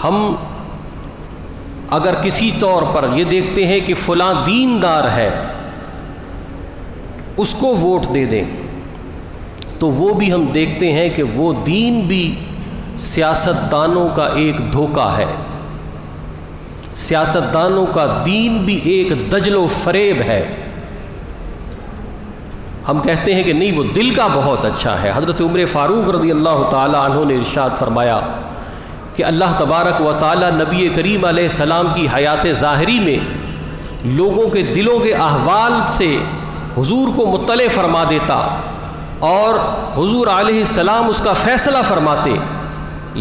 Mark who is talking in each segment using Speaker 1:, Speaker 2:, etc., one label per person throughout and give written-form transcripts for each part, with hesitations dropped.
Speaker 1: ہم اگر کسی طور پر یہ دیکھتے ہیں کہ فلاں دیندار ہے، اس کو ووٹ دے دیں، تو وہ بھی ہم دیکھتے ہیں کہ وہ دین بھی سیاستدانوں کا ایک دھوکہ ہے، سیاستدانوں کا دین بھی ایک دجل و فریب ہے۔ ہم کہتے ہیں کہ نہیں، وہ دل کا بہت اچھا ہے۔ حضرت عمر فاروق رضی اللہ تعالی عنہ نے ارشاد فرمایا کہ اللہ تبارک و تعالی نبی کریم علیہ السلام کی حیات ظاہری میں لوگوں کے دلوں کے احوال سے حضور کو مطلع فرما دیتا اور حضور علیہ السلام اس کا فیصلہ فرماتے،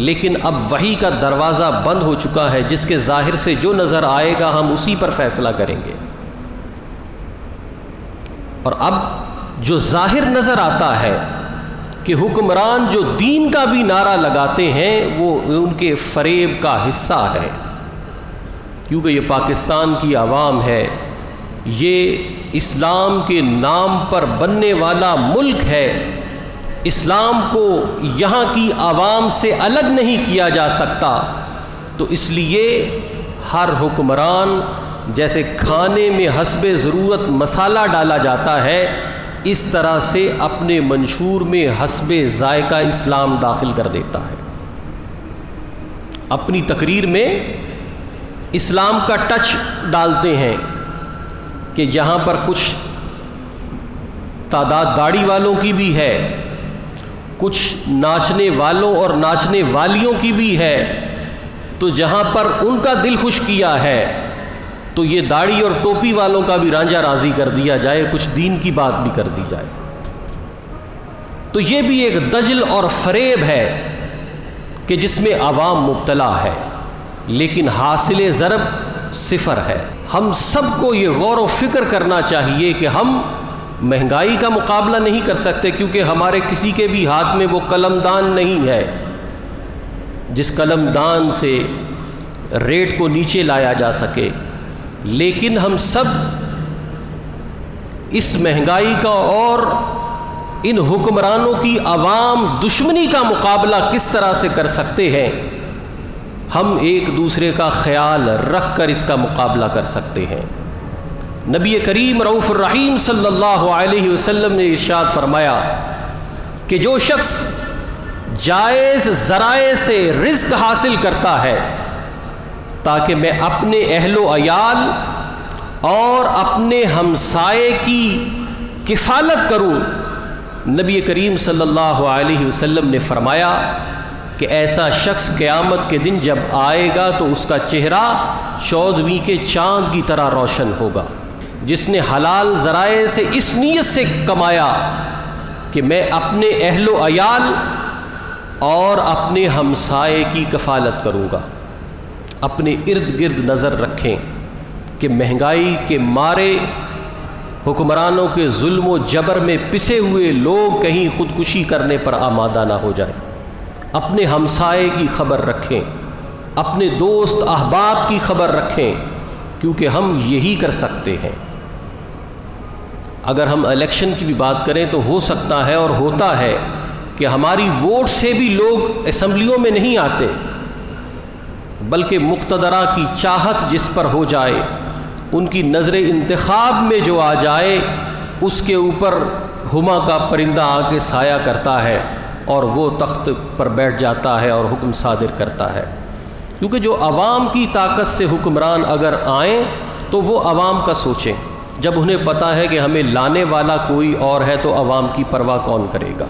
Speaker 1: لیکن اب وحی کا دروازہ بند ہو چکا ہے، جس کے ظاہر سے جو نظر آئے گا ہم اسی پر فیصلہ کریں گے۔ اور اب جو ظاہر نظر آتا ہے کہ حکمران جو دین کا بھی نعرہ لگاتے ہیں وہ ان کے فریب کا حصہ ہے، کیونکہ یہ پاکستان کی عوام ہے، یہ اسلام کے نام پر بننے والا ملک ہے، اسلام کو یہاں کی عوام سے الگ نہیں کیا جا سکتا، تو اس لیے ہر حکمران جیسے کھانے میں حسب ضرورت مسالہ ڈالا جاتا ہے، اس طرح سے اپنے منشور میں حسب ذائقہ اسلام داخل کر دیتا ہے، اپنی تقریر میں اسلام کا ٹچ ڈالتے ہیں کہ جہاں پر کچھ تعداد داڑھی والوں کی بھی ہے، کچھ ناچنے والوں اور ناچنے والیوں کی بھی ہے، تو جہاں پر ان کا دل خوش کیا ہے تو یہ داڑھی اور ٹوپی والوں کا بھی رانجھا راضی کر دیا جائے، کچھ دین کی بات بھی کر دی جائے۔ تو یہ بھی ایک دجل اور فریب ہے کہ جس میں عوام مبتلا ہے، لیکن حاصل ضرب صفر ہے۔ ہم سب کو یہ غور و فکر کرنا چاہیے کہ ہم مہنگائی کا مقابلہ نہیں کر سکتے، کیونکہ ہمارے کسی کے بھی ہاتھ میں وہ قلم دان نہیں ہے جس قلم دان سے ریٹ کو نیچے لایا جا سکے، لیکن ہم سب اس مہنگائی کا اور ان حکمرانوں کی عوام دشمنی کا مقابلہ کس طرح سے کر سکتے ہیں، ہم ایک دوسرے کا خیال رکھ کر اس کا مقابلہ کر سکتے ہیں۔ نبی کریم رؤوف الرحیم صلی اللہ علیہ وسلم نے ارشاد فرمایا کہ جو شخص جائز ذرائع سے رزق حاصل کرتا ہے تاکہ میں اپنے اہل و عیال اور اپنے ہمسائے کی کفالت کروں، نبی کریم صلی اللہ علیہ وسلم نے فرمایا کہ ایسا شخص قیامت کے دن جب آئے گا تو اس کا چہرہ 14ویں کے چاند کی طرح روشن ہوگا، جس نے حلال ذرائع سے اس نیت سے کمایا کہ میں اپنے اہل و عیال اور اپنے ہمسائے کی کفالت کروں گا۔ اپنے ارد گرد نظر رکھیں کہ مہنگائی کے مارے حکمرانوں کے ظلم و جبر میں پسے ہوئے لوگ کہیں خودکشی کرنے پر آمادہ نہ ہو جائیں۔ اپنے ہمسائے کی خبر رکھیں، اپنے دوست احباب کی خبر رکھیں، کیونکہ ہم یہی کر سکتے ہیں۔ اگر ہم الیکشن کی بھی بات کریں تو ہو سکتا ہے اور ہوتا ہے کہ ہماری ووٹ سے بھی لوگ اسمبلیوں میں نہیں آتے، بلکہ مقتدرہ کی چاہت جس پر ہو جائے، ان کی نظر انتخاب میں جو آ جائے، اس کے اوپر ہما کا پرندہ آ کے سایہ کرتا ہے اور وہ تخت پر بیٹھ جاتا ہے اور حکم صادر کرتا ہے۔ کیونکہ جو عوام کی طاقت سے حکمران اگر آئیں تو وہ عوام کا سوچیں، جب انہیں پتہ ہے کہ ہمیں لانے والا کوئی اور ہے تو عوام کی پرواہ کون کرے گا۔